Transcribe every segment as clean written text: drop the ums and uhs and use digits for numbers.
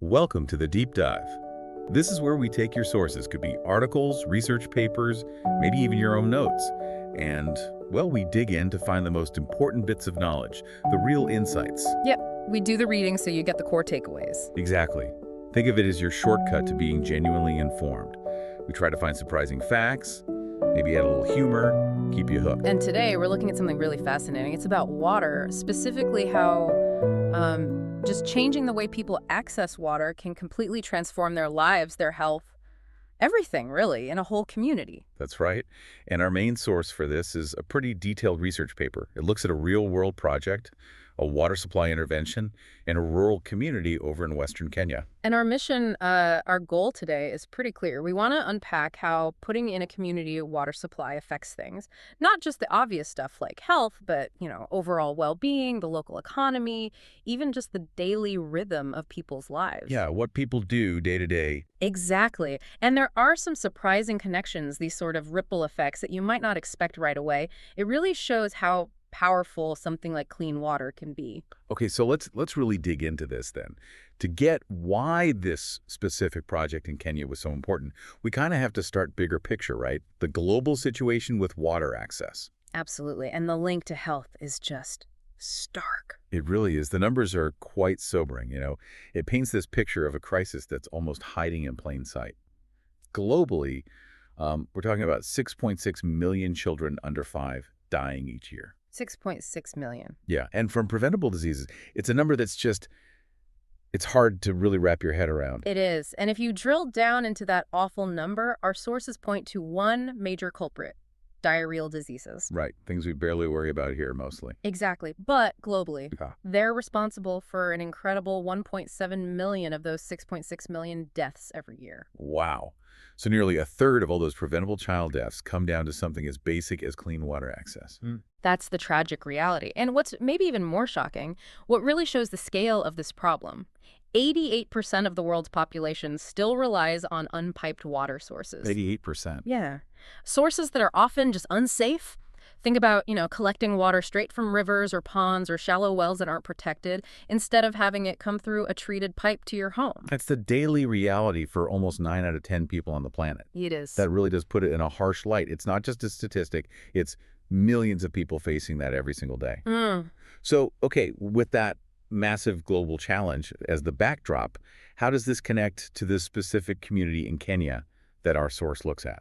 Welcome to the Deep Dive. This is where we take your sources, could be articles, research papers, maybe even your own notes. And, well, we dig in to find the most important bits of knowledge, the real insights. Yep, we do the reading so you get the core takeaways. Exactly. Think of it as your shortcut to being genuinely informed. We try to find surprising facts, maybe add a little humor, keep you hooked. And today we're looking at something really fascinating. It's about water, specifically how just changing the way people access water can completely transform their lives, their health, everything really, in a whole community. That's right. And our main source for this is a pretty detailed research paper. It looks at a real-world project, a water supply intervention, in a rural community over in Western Kenya. And our mission, our goal today is pretty clear. We want to unpack how putting in a community water supply affects things. Not just the obvious stuff like health, but, overall well-being, the local economy, even just the daily rhythm of people's lives. Yeah, what people do day to day. Exactly. And there are some surprising connections, these sort of ripple effects that you might not expect right away. It really shows how powerful something like clean water can be. Okay, so let's really dig into this then. To get why this specific project in Kenya was so important, we kind of have to start bigger picture, right? The global situation with water access. Absolutely. And the link to health is just stark. It really is. The numbers are quite sobering, It paints this picture of a crisis that's almost hiding in plain sight. Globally, we're talking about 6.6 million children under 5 dying each year. 6.6 million. Yeah, and from preventable diseases, it's a number that's it's hard to really wrap your head around. It is. And if you drill down into that awful number, our sources point to one major culprit: diarrheal diseases. Right, things we barely worry about here mostly. Exactly. But globally, Yeah. they're responsible for an incredible 1.7 million of those 6.6 million deaths every year. Wow. So nearly a third of all those preventable child deaths come down to something as basic as clean water access. That's the tragic reality. And what's maybe even more shocking, what really shows the scale of this problem: 88% of the world's population still relies on unpiped water sources. 88%. Yeah. Sources that are often just unsafe. Think about, collecting water straight from rivers or ponds or shallow wells that aren't protected instead of having it come through a treated pipe to your home. That's the daily reality for almost 9 out of 10 people on the planet. It is. That really does put it in a harsh light. It's not just a statistic. It's millions of people facing that every single day. So, okay, with that massive global challenge as the backdrop, how does this connect to this specific community in Kenya that our source looks at?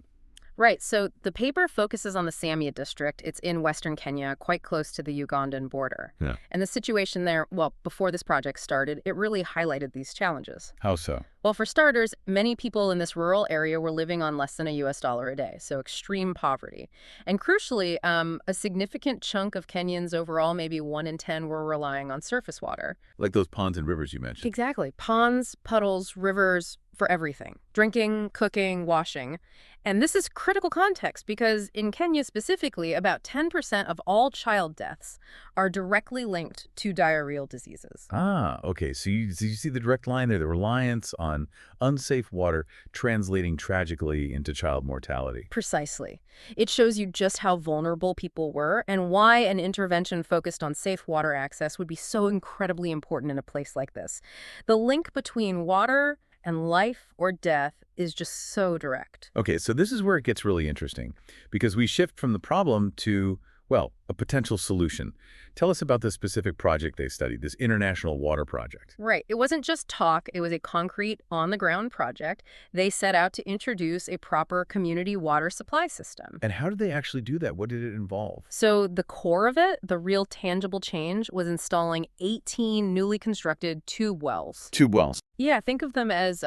Right. So the paper focuses on the Samia district. It's in Western Kenya, quite close to the Ugandan border. Yeah. And the situation there, well, before this project started, it really highlighted these challenges. How so? Well, for starters, many people in this rural area were living on less than a US dollar a day, so extreme poverty. And crucially, a significant chunk of Kenyans overall, maybe 1 in 10, were relying on surface water. Like those ponds and rivers you mentioned. Exactly. Ponds, puddles, rivers, for everything: drinking, cooking, washing. And this is critical context because in Kenya specifically, about 10% of all child deaths are directly linked to diarrheal diseases. Ah, okay. So you see the direct line there, the reliance on unsafe water translating tragically into child mortality. Precisely. It shows you just how vulnerable people were and why an intervention focused on safe water access would be so incredibly important in a place like this. The link between water and life or death is just so direct. Okay, so this is where it gets really interesting because we shift from the problem to, well, a potential solution. Tell us about this specific project they studied, this international water project. Right. It wasn't just talk. It was a concrete, on-the-ground project. They set out to introduce a proper community water supply system. And how did they actually do that? What did it involve? So the core of it, the real tangible change, was installing 18 newly constructed tube wells. Tube wells. Yeah, think of them as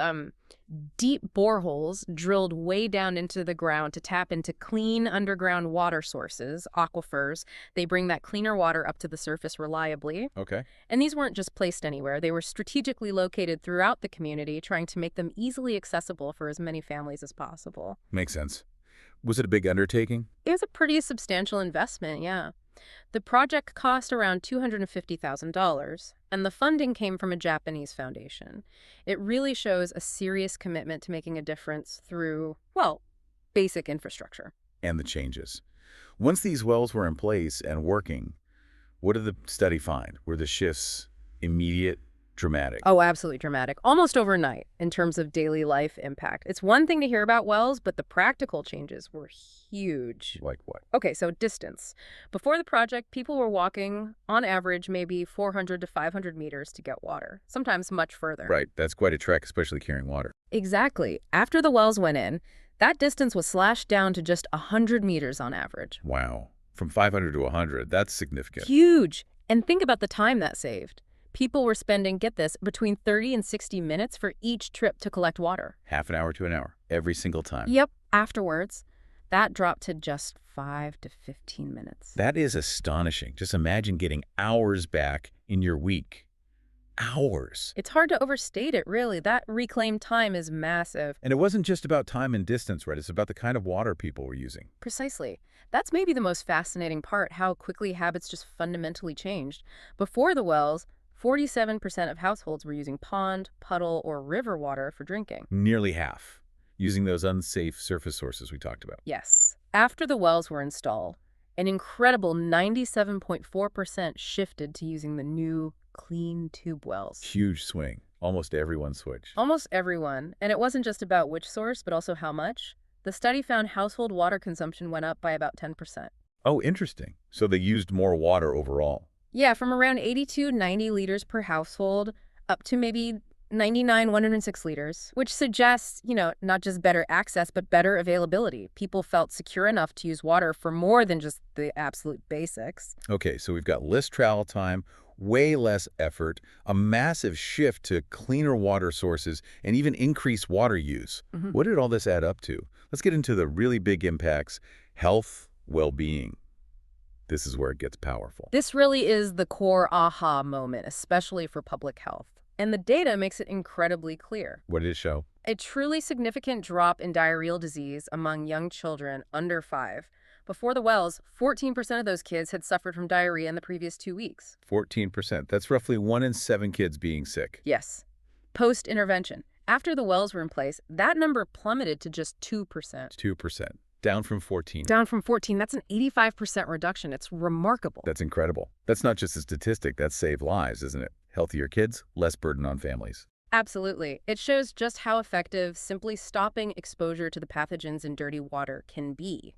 deep boreholes drilled way down into the ground to tap into clean underground water sources, aquifers. They bring that cleaner water up to the surface reliably. Okay. And these weren't just placed anywhere. They were strategically located throughout the community, trying to make them easily accessible for as many families as possible. Makes sense. Was it a big undertaking? It was a pretty substantial investment, yeah. The project cost around $250,000, and the funding came from a Japanese foundation. It really shows a serious commitment to making a difference through, well, basic infrastructure. And the changes. Once these wells were in place and working, what did the study find? Were the shifts immediate, Dramatic. Oh, absolutely dramatic. Almost overnight in terms of daily life impact. It's one thing to hear about wells, but the practical changes were huge. Like what? Okay, so distance. Before the project, people were walking, on average, maybe 400 to 500 meters to get water, sometimes much further. Right. That's quite a trek, especially carrying water. Exactly. After the wells went in, that distance was slashed down to just 100 meters on average. Wow. From 500 to 100, that's significant. Huge. And think about the time that saved. People were spending, get this, between 30 and 60 minutes for each trip to collect water. Half an hour to an hour, every single time. Yep. Afterwards, that dropped to just 5 to 15 minutes. That is astonishing. Just imagine getting hours back in your week. Hours. It's hard to overstate it, really. That reclaimed time is massive. And it wasn't just about time and distance, right? It's about the kind of water people were using. Precisely. That's maybe the most fascinating part, how quickly habits just fundamentally changed. Before the wells, 47% of households were using pond, puddle, or river water for drinking. Nearly half, using those unsafe surface sources we talked about. Yes. After the wells were installed, an incredible 97.4% shifted to using the new clean tube wells. Huge swing. Almost everyone switched. Almost everyone. And it wasn't just about which source, but also how much. The study found household water consumption went up by about 10%. Oh, interesting. So they used more water overall. Yeah, from around 82, 90 liters per household up to maybe 99, 106 liters, which suggests, not just better access, but better availability. People felt secure enough to use water for more than just the absolute basics. Okay, so we've got less travel time, way less effort, a massive shift to cleaner water sources, and even increased water use. What did all this add up to? Let's get into the really big impacts. Health, well-being. This is where it gets powerful. This really is the core aha moment, especially for public health. And the data makes it incredibly clear. What did it show? A truly significant drop in diarrheal disease among young children under 5. Before the wells, 14% of those kids had suffered from diarrhea in the previous 2 weeks. 14%. That's roughly 1 in 7 kids being sick. Yes. Post-intervention. After the wells were in place, that number plummeted to just 2%. 2%. Down from 14. Down from 14. That's an 85% reduction. It's remarkable. That's incredible. That's not just a statistic. That's saved lives, isn't it? Healthier kids, less burden on families. Absolutely. It shows just how effective simply stopping exposure to the pathogens in dirty water can be.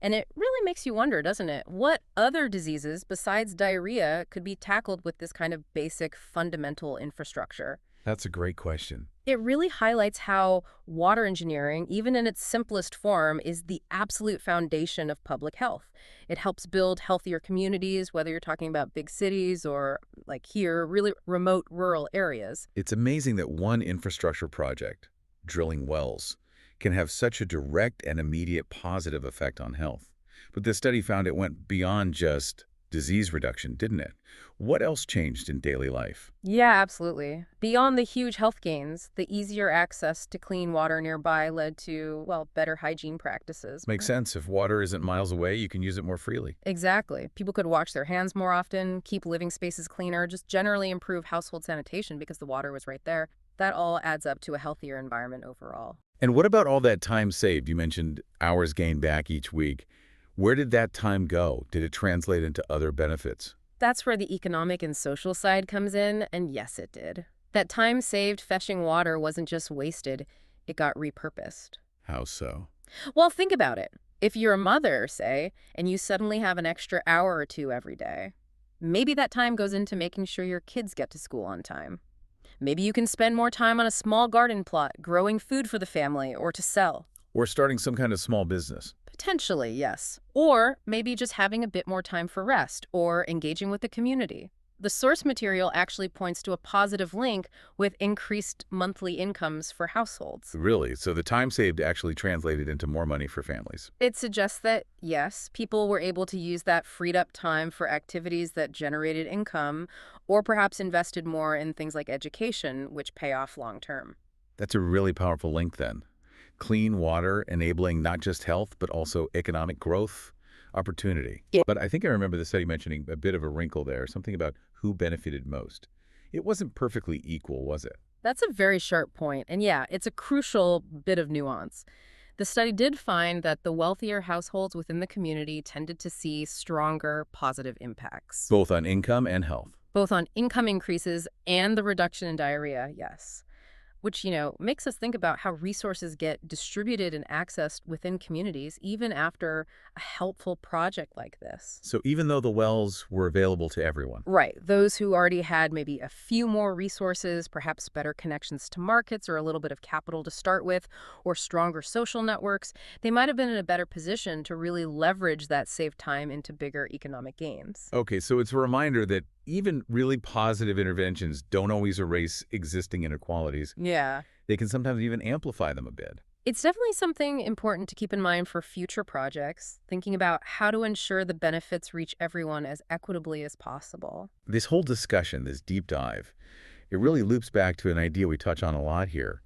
And it really makes you wonder, doesn't it? What other diseases besides diarrhea could be tackled with this kind of basic fundamental infrastructure? That's a great question. It really highlights how water engineering, even in its simplest form, is the absolute foundation of public health. It helps build healthier communities, whether you're talking about big cities or, like here, really remote rural areas. It's amazing that one infrastructure project, drilling wells, can have such a direct and immediate positive effect on health. But this study found it went beyond just disease reduction, didn't it? What else changed in daily life? Yeah, absolutely. Beyond the huge health gains, the easier access to clean water nearby led to, better hygiene practices. Makes sense. If water isn't miles away, you can use it more freely. Exactly. People could wash their hands more often, keep living spaces cleaner, just generally improve household sanitation because the water was right there. That all adds up to a healthier environment overall. And what about all that time saved? You mentioned hours gained back each week. Where did that time go? Did it translate into other benefits? That's where the economic and social side comes in, and yes, it did. That time saved fetching water wasn't just wasted, it got repurposed. How so? Well, think about it. If you're a mother, say, and you suddenly have an extra hour or two every day, maybe that time goes into making sure your kids get to school on time. Maybe you can spend more time on a small garden plot, growing food for the family or to sell. Or starting some kind of small business. Potentially, yes. Or maybe just having a bit more time for rest or engaging with the community. The source material actually points to a positive link with increased monthly incomes for households. Really? So the time saved actually translated into more money for families. It suggests that, yes, people were able to use that freed up time for activities that generated income, or perhaps invested more in things like education, which pay off long term. That's a really powerful link then. Clean water enabling not just health, but also economic growth, opportunity. Yeah. But I think I remember the study mentioning a bit of a wrinkle there, something about who benefited most. It wasn't perfectly equal, was it? That's a very sharp point. And yeah, it's a crucial bit of nuance. The study did find that the wealthier households within the community tended to see stronger positive impacts. Both on income and health. Both on income increases and the reduction in diarrhea, yes. Which, makes us think about how resources get distributed and accessed within communities, even after a helpful project like this. So even though the wells were available to everyone. Right. Those who already had maybe a few more resources, perhaps better connections to markets or a little bit of capital to start with, or stronger social networks, they might have been in a better position to really leverage that saved time into bigger economic gains. Okay, so it's a reminder that even really positive interventions don't always erase existing inequalities. Yeah. They can sometimes even amplify them a bit. It's definitely something important to keep in mind for future projects, thinking about how to ensure the benefits reach everyone as equitably as possible. This whole discussion, this deep dive, it really loops back to an idea we touch on a lot here.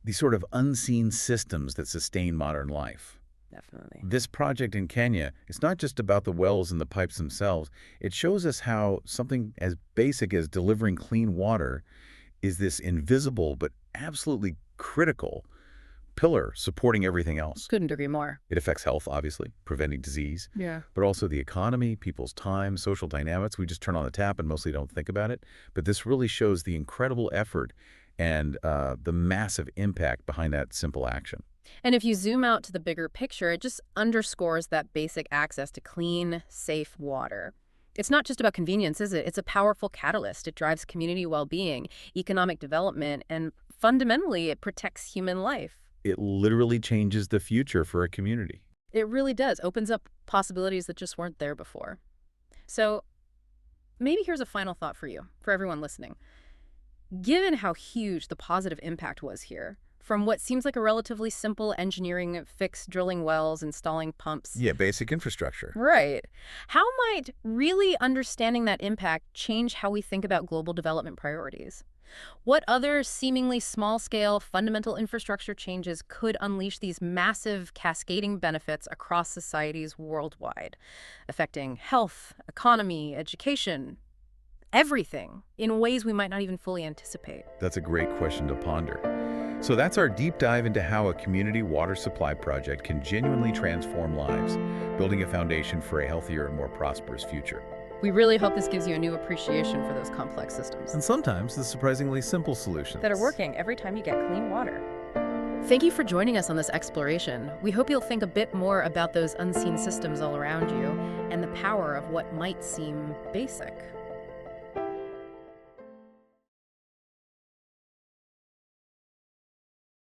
These sort of unseen systems that sustain modern life. Definitely. This project in Kenya, it's not just about the wells and the pipes themselves. It shows us how something as basic as delivering clean water is this invisible but absolutely critical pillar supporting everything else. Couldn't agree more. It affects health, obviously, preventing disease, Yeah. but also the economy, people's time, social dynamics. We just turn on the tap and mostly don't think about it. But this really shows the incredible effort and the massive impact behind that simple action. And if you zoom out to the bigger picture, it just underscores that basic access to clean, safe water. It's not just about convenience, is it? It's a powerful catalyst. It drives community well-being, economic development, and fundamentally, it protects human life. It literally changes the future for a community. It really does. Opens up possibilities that just weren't there before. So maybe here's a final thought for you, for everyone listening. Given how huge the positive impact was here, from what seems like a relatively simple engineering fix, drilling wells, installing pumps. Yeah, basic infrastructure. Right. How might really understanding that impact change how we think about global development priorities? What other seemingly small-scale fundamental infrastructure changes could unleash these massive cascading benefits across societies worldwide, affecting health, economy, education, everything, in ways we might not even fully anticipate? That's a great question to ponder. So that's our deep dive into how a community water supply project can genuinely transform lives, building a foundation for a healthier and more prosperous future. We really hope this gives you a new appreciation for those complex systems And sometimes the surprisingly simple solutions. that are working every time you get clean water. Thank you for joining us on this exploration. We hope you'll think a bit more about those unseen systems all around you and the power of what might seem basic.